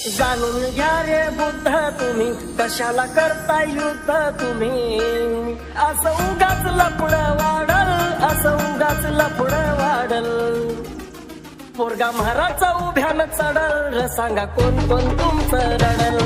जाणून घ्या रे बुद्ध तुम्ही, कशाला करता युद्ध तुम्ही? असं उगाच लफड वाढल, असं उगाच लफड वाढल. पोरगा महाराचा उभ्यानं चढल, सांगा कोण कोण तुमचं रडल?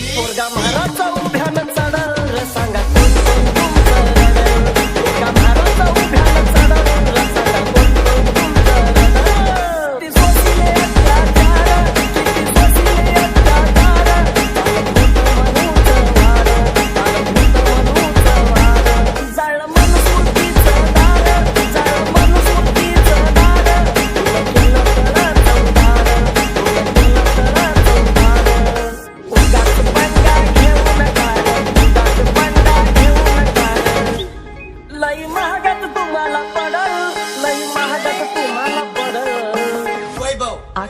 पोरगा महाराचा उभ्यानं चढल, सांगा कोण कोण तुमचं रडल? पोरगा महाराचा उभ्यानं चढल, सांगा कोण कोण तुमचं रडल? किती सोसले अत्याचार, किती सोसले अत्याचार, जाळं मनुस्मृतीचं दार, जाळं मनुस्मृतीचं दार, तुला केलं तर चौदार, तुला केलं तर चौदार. उगाच पंगा घेऊ नका, उगाच पंगा घेऊ नका. लई महागात तुम्हाला पडल, लई महागात तुम्हाला पडल.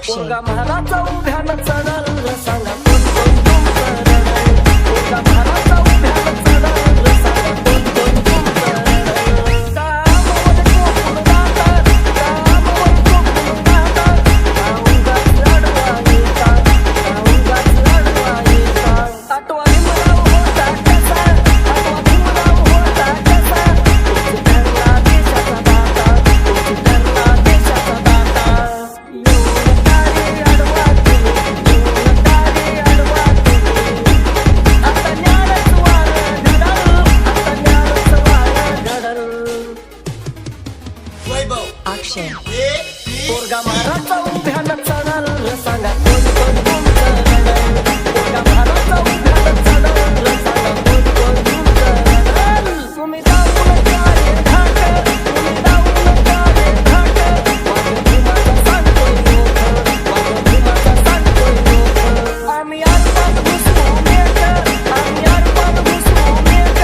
पोरगा महाराचा उभ्यानं चढल, सांगा कोण कोण तुमचं रडल? पोरगा महाराचा उभ्यानं चढल, सांगा कोण कोण तुमचं रडल? कामावर कोकण जातात, कामावर कोकण जातात, उगाच लढवा येतात, उगाच लढवा येतात. आठवणी म्हणाव होता कसा, आठवणी म्हणाव होता कसा, तुझी ठरला देशाचा दाता, तुझी ठरला देशाचा दाता. येऊन तारे अडवा तुम्ही, येऊन तारे अडवा तुम्ही. आता न्यारच वारं घडल, आता न्यारच वारं घडल. पोरगा महाराचा उभ्यानं चढल, सांगा कोण कोण तुमचं रडल? पोरगा महाराचा उभ्यानं चढल, सांगा कोण कोण तुमचं रडल? तुम्ही जाऊ नका रे धाक, तुम्ही जाऊ नका रे धाक. वाघ भीमाचा सांगतोय लोक, वाघ भीमाचा सांगतोय लोक. आम्ही आरपार घुसू मेट, आम्ही आरपार घुसू मेट.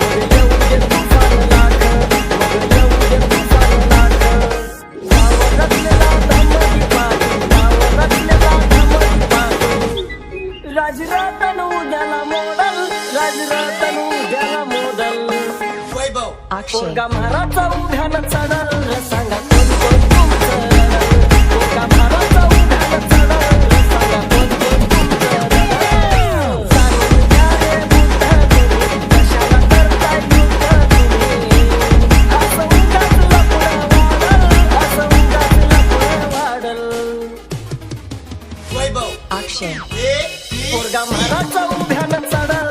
मग येऊ दे तुफान लाट, मग येऊ दे तुफान लाट. गाव रचलेला धमकी पाणी, गाव रचलेला धमकी पाणी. राजरतन उद्याला मोडल, राजरतन उद्याला मोडल. पोरगा महाराचा उभ्यानं चढल, सांगा कोण कोण तुमचं रडल? पोरगा महाराचा उभ्यानं चढल, सांगा कोण कोण तुमचं रडल? जाणून घ्या रे बुद्ध तुम्ही, कशाला करता युद्ध तुम्ही? असं उगाच लफड वाढल, असं उगाच लफड वाढल. पोरगा महाराचा उभ्यानं चढल,